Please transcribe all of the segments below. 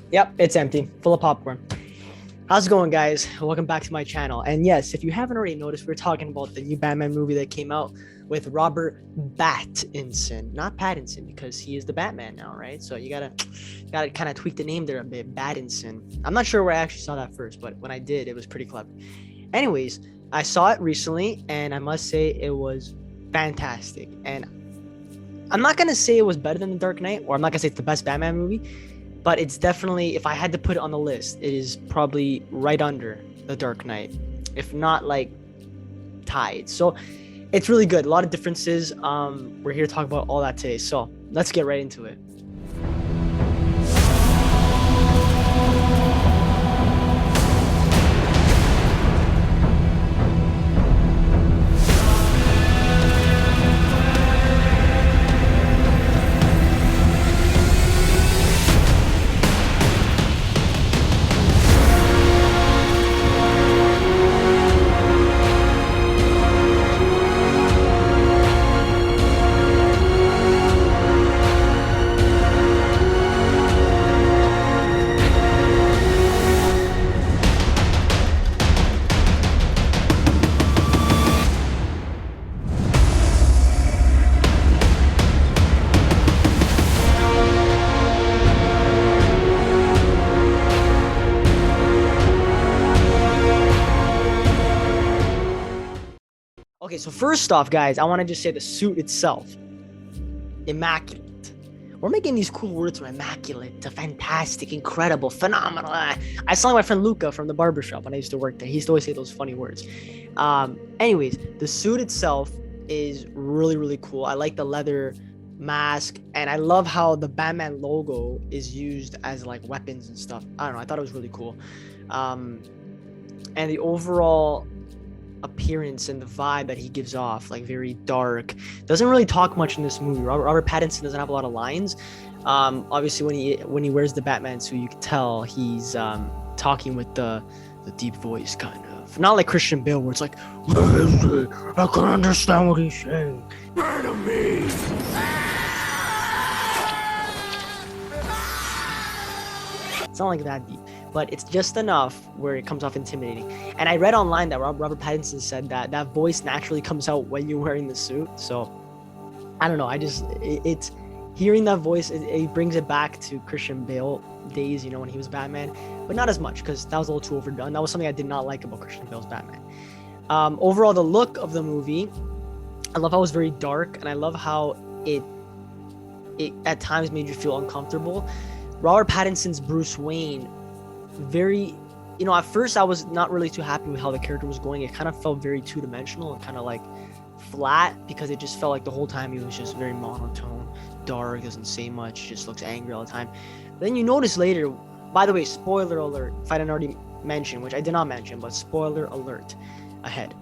Yep, it's empty, full of popcorn. How's it going, guys? Welcome back to my channel. And yes, if you haven't already noticed, we're talking about the new Batman movie that came out with Robert Pattinson, not Pattinson, because he is the Batman now, right? So you gotta kind of tweak the name there a bit, Pattinson. I'm not sure where I actually saw that first, but when I did, it was pretty clever. Anyways, I saw it recently, and I must say it was fantastic. And I'm not gonna say it was better than The Dark Knight, or I'm not gonna say it's the best Batman movie, but it's definitely, if I had to put it on the list, it is probably right under The Dark Knight, if not like tied. So it's really good. A lot of differences. We're here to talk about all that today. So let's get right into it. Okay, so first off, guys, I want to just say the suit itself, immaculate. We're making these cool words from immaculate to fantastic, incredible, phenomenal. I sound like my friend Luca from the barbershop when I used to work there. He used to always say those funny words. Anyways, the suit itself is really, really cool. I like the leather mask, and I love how the Batman logo is used as like weapons and stuff. I don't know. I thought it was really cool. And the overall appearance and the vibe that he gives off, like very dark, doesn't really talk much in this movie. Robert Pattinson doesn't have a lot of lines. Obviously when he wears the Batman suit, you can tell he's talking with the deep voice, kind of not like Christian Bale where it's like, where is he? I can understand what he's saying. Enemy. It's not like that deep, but it's just enough where it comes off intimidating. And I read online that Robert Pattinson said that that voice naturally comes out when you're wearing the suit. So I don't know. It's hearing that voice, it brings it back to Christian Bale days, you know, when he was Batman, but not as much because that was a little too overdone. That was something I did not like about Christian Bale's Batman. Overall, the look of the movie, I love how it was very dark, and I love how it at times made you feel uncomfortable. Robert Pattinson's Bruce Wayne, very, you know, at first I was not really too happy with how the character was going. It kind of felt very two-dimensional and kind of like flat, because it just felt like the whole time he was just very monotone, dark, doesn't say much, just looks angry all the time. But then you notice later, by the way, spoiler alert, if I didn't already mention, which I did not mention, but spoiler alert ahead.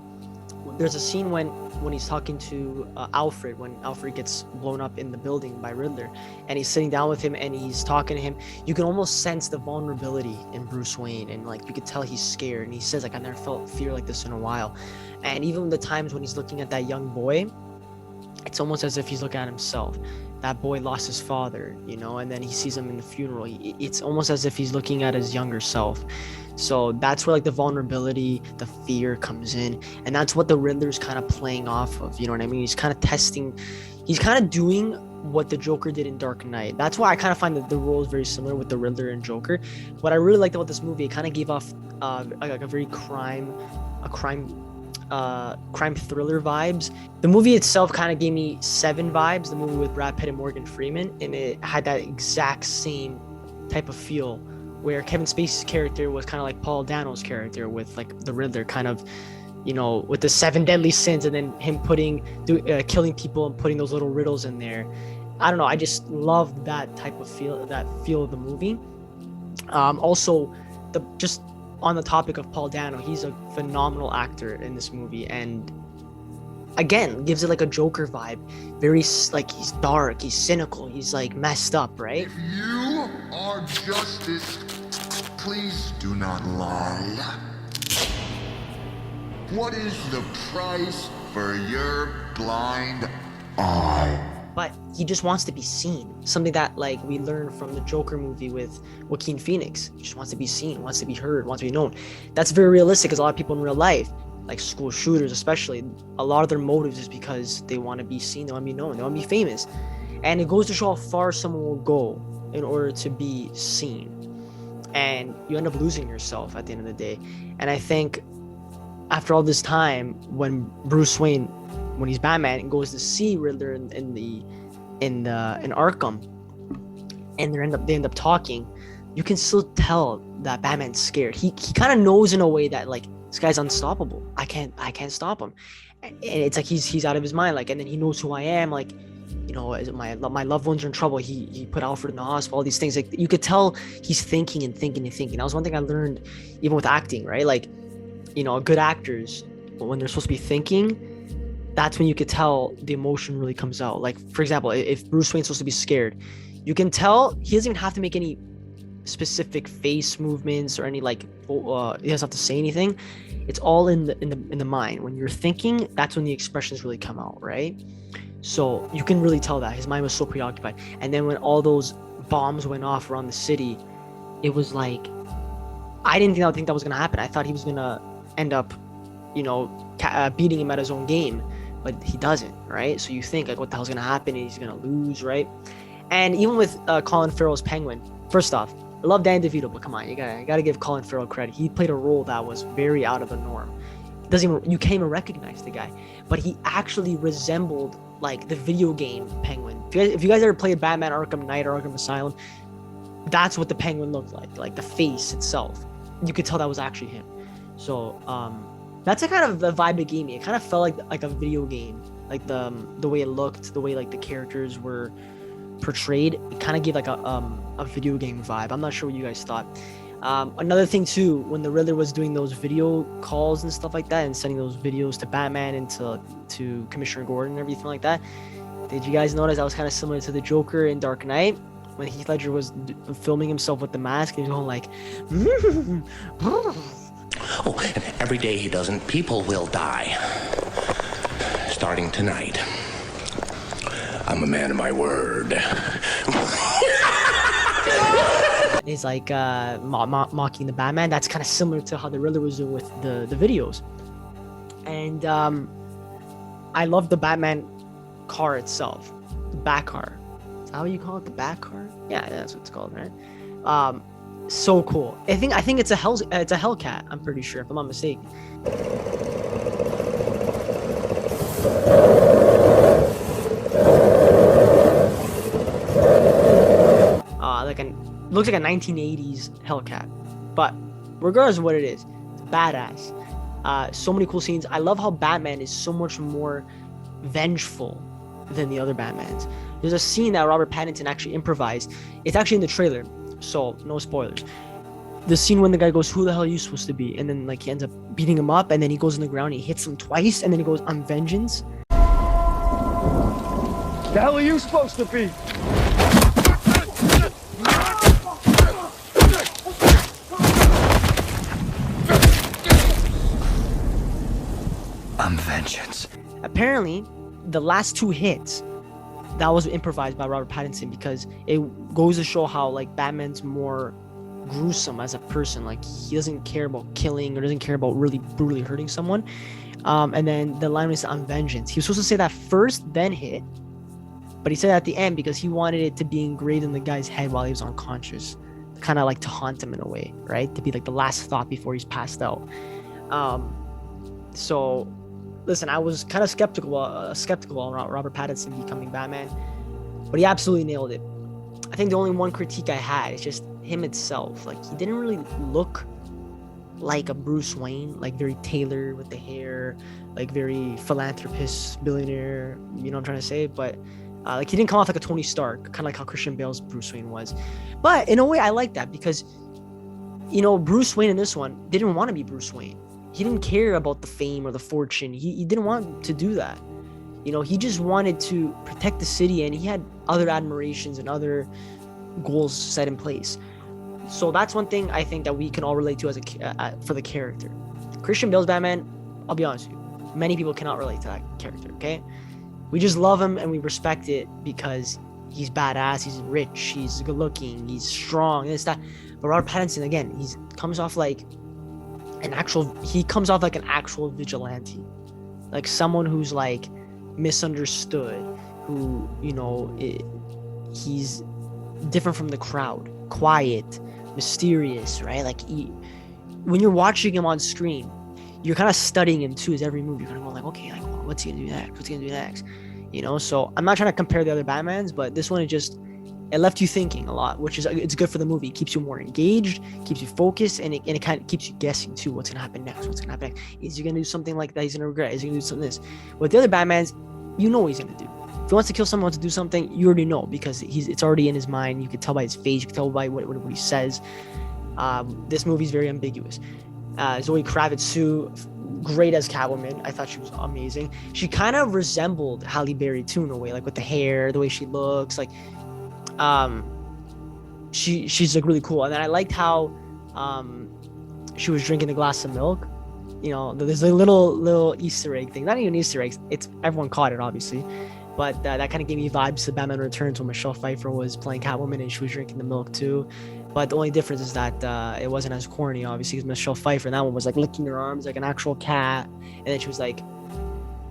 There's a scene when he's talking to Alfred, when Alfred gets blown up in the building by Riddler, and he's sitting down with him and he's talking to him. You can almost sense the vulnerability in Bruce Wayne, and like you could tell he's scared, and he says like, I've never felt fear like this in a while. And even the times when he's looking at that young boy, it's almost as if he's looking at himself. That boy lost his father, you know, and then he sees him in the funeral. It's almost as if he's looking at his younger self. So that's where like the vulnerability, the fear comes in, and that's what the Riddler's kind of playing off of. You know what I mean? He's kind of testing, he's kind of doing what the Joker did in Dark Knight. That's why I kind of find that the role is very similar with the Riddler and Joker. What I really liked about this movie, it kind of gave off like a very crime thriller vibes. The movie itself kind of gave me Seven vibes, the movie with Brad Pitt and Morgan Freeman, and it had that exact same type of feel, where Kevin Spacey's character was kind of like Paul Dano's character with like the Riddler, kind of, you know, with the seven deadly sins, and then him killing people and putting those little riddles in there. I don't know, I just loved that type of feel of the movie. Also, just on the topic of Paul Dano, he's a phenomenal actor in this movie, and again gives it like a Joker vibe. Very like, he's dark, he's cynical, he's like messed up, right? If you are justice, please do not lie. What is the price for your blind eye? but he just wants to be seen. Something that like we learned from the Joker movie with Joaquin Phoenix. He just wants to be seen, wants to be heard, wants to be known. That's very realistic, because a lot of people in real life, like school shooters especially, a lot of their motives is because they want to be seen, they want to be known, they want to be famous. And it goes to show how far someone will go in order to be seen. And you end up losing yourself at the end of the day. And I think after all this time, when Bruce Wayne, when he's Batman, goes to see Riddler in Arkham, and they end up talking, you can still tell that Batman's scared. He kind of knows in a way that like, this guy's unstoppable. I can't stop him. And it's like he's out of his mind. Like, and then he knows who I am. Like, you know, my loved ones are in trouble. He put Alfred in the hospital. All these things. Like, you could tell he's thinking and thinking and thinking. That was one thing I learned even with acting, right? Like, you know, good actors, when they're supposed to be thinking, that's when you could tell the emotion really comes out. Like, for example, if Bruce Wayne's supposed to be scared, you can tell he doesn't even have to make any specific face movements or any like he doesn't have to say anything. It's all in the mind. When you're thinking, that's when the expressions really come out, right? So you can really tell that his mind was so preoccupied. And then when all those bombs went off around the city, it was like, I didn't think that was gonna happen. I thought he was gonna end up, you know, beating him at his own game, but he doesn't, right? So you think like, what the hell's gonna happen? He's gonna lose, right? And even with Colin Farrell's Penguin, first off, I love Dan DeVito, but come on, you gotta give Colin Farrell credit. He played a role that was very out of the norm. You can't even recognize the guy, but he actually resembled like the video game Penguin. If you guys ever played Batman Arkham Knight or Arkham Asylum, that's what the Penguin looked like the face itself. You could tell that was actually him. So that's a kind of the vibe it gave me. It kind of felt like a video game, like the way it looked, the way like the characters were portrayed. It kind of gave like a video game vibe. I'm not sure what you guys thought. Another thing too, when the Riddler was doing those video calls and stuff like that, and sending those videos to Batman and to Commissioner Gordon and everything like that, did you guys notice that was kind of similar to the Joker in Dark Knight when Heath Ledger was filming himself with the mask and he was going like oh, and every day he doesn't, people will die, starting tonight. I'm a man of my word. Is like mocking the Batman. That's kind of similar to how the Riddler was doing with the videos. And I love the Batman car itself, the Bat car. Is that how you call it, the Bat car? Yeah, that's what it's called, right? So cool. I think it's a Hellcat. I'm pretty sure, if I'm not mistaken. Looks like a 1980s Hellcat, but regardless of what it is, it's badass. So many cool scenes. I love how Batman is so much more vengeful than the other Batmans. There's a scene that Robert Pattinson actually improvised. It's actually in the trailer, so no spoilers. The scene when the guy goes, "Who the hell are you supposed to be?" And then like he ends up beating him up, and then he goes on the ground, and he hits him twice, and then he goes, "I'm vengeance." The hell are you supposed to be? I'm vengeance. Apparently, the last two hits, that was improvised by Robert Pattinson, because it goes to show how like Batman's more gruesome as a person. Like, he doesn't care about killing or doesn't care about really brutally hurting someone. And then the line was, "I'm vengeance." He was supposed to say that first, then hit, but he said it at the end because he wanted it to be engraved in the guy's head while he was unconscious, kind of like to haunt him in a way, right? To be like the last thought before he's passed out. So listen, I was kind of skeptical on Robert Pattinson becoming Batman, but he absolutely nailed it. I think the only one critique I had is just him itself. Like, he didn't really look like a Bruce Wayne, like very tailored with the hair, like very philanthropist, billionaire, you know what I'm trying to say? But like, he didn't come off like a Tony Stark, kind of like how Christian Bale's Bruce Wayne was. But in a way, I like that, because, you know, Bruce Wayne in this one didn't want to be Bruce Wayne. He didn't care about the fame or the fortune. He didn't want to do that. You know, he just wanted to protect the city, and he had other admirations and other goals set in place. So that's one thing I think that we can all relate to as for the character. Christian Bale's Batman, I'll be honest with you, many people cannot relate to that character, okay? we just love him and we respect it because he's badass, he's rich, he's good looking, he's strong, this, that. But Robert Pattinson, again, comes off like an actual vigilante, like someone who's like misunderstood, who, you know, he's different from the crowd, quiet, mysterious, right? Like when you're watching him on screen, you're kind of studying him too. As every move, you're kind of going like, okay, like, what's he gonna do next? What's he gonna do next? You know. So I'm not trying to compare the other Batmans, but this one it left you thinking a lot, which is, it's good for the movie. It keeps you more engaged, keeps you focused, and it kind of keeps you guessing too. What's gonna happen next? What's gonna happen next? Is he gonna do something like that? He's gonna regret. Is he gonna do something this? With the other Batmans, you know what he's gonna do. If he wants to kill someone, wants to do something, you already know because it's already in his mind. You can tell by his face. You can tell by what he says. This movie's very ambiguous. Zoe Kravitz too, great as Catwoman. I thought she was amazing. She kind of resembled Halle Berry too in a way, like with the hair, the way she looks, like she's like really cool. And then I liked how she was drinking a glass of milk. You know, there's a little Easter egg thing. Not even Easter eggs. It's everyone caught it obviously, but that kind of gave me vibes to Batman Returns when Michelle Pfeiffer was playing Catwoman and she was drinking the milk too. But the only difference is that it wasn't as corny, obviously, because Michelle Pfeiffer, and that one was like licking her arms like an actual cat, and then she was like,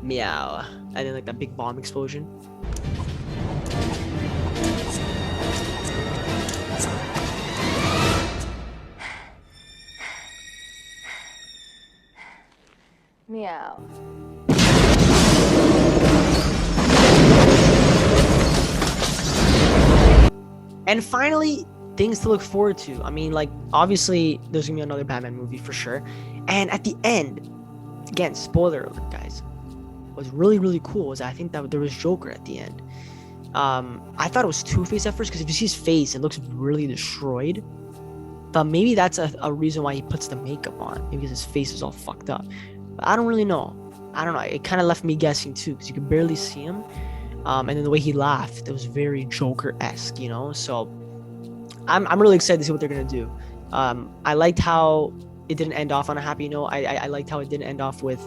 meow, and then like that big bomb explosion. Meow. And finally, things to look forward to. I mean, like, obviously, there's gonna be another Batman movie for sure. And at the end, again, spoiler alert, guys, what's really, really cool was I think that there was Joker at the end. I thought it was Two-Face at first, because if you see his face, it looks really destroyed. But maybe that's a reason why he puts the makeup on, maybe because his face is all fucked up. But I don't really know. I don't know. It kind of left me guessing too, because you could barely see him. And then the way he laughed, it was very Joker-esque, you know? So I'm really excited to see what they're gonna do. I liked how it didn't end off on a happy note. I liked how it didn't end off with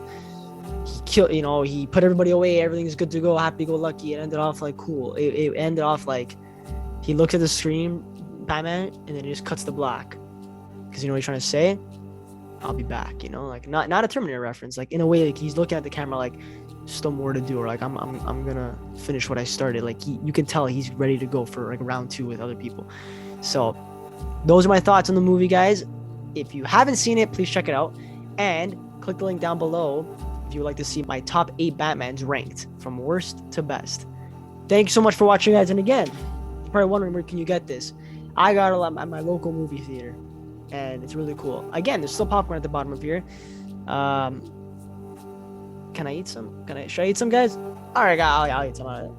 he put everybody away, everything's good to go, happy go lucky. It ended off like cool. It ended off like he looks at the screen, Batman, and then he just cuts the black. Because you know what he's trying to say? I'll be back, you know, like not a Terminator reference. Like in a way, like he's looking at the camera like still more to do, or like I'm gonna finish what I started. Like you can tell he's ready to go for like round 2 with other people. So those are my thoughts on the movie, guys. If you haven't seen it, please check it out and click the link down below if you would like to see my top 8 Batmans ranked from worst to best. Thank you so much for watching, guys. And again, you're probably wondering, where can you get this? I got it at my local movie theater, and it's really cool. Again, there's still popcorn at the bottom of here. Can I eat some? Should I eat some, guys? All right, I'll eat some.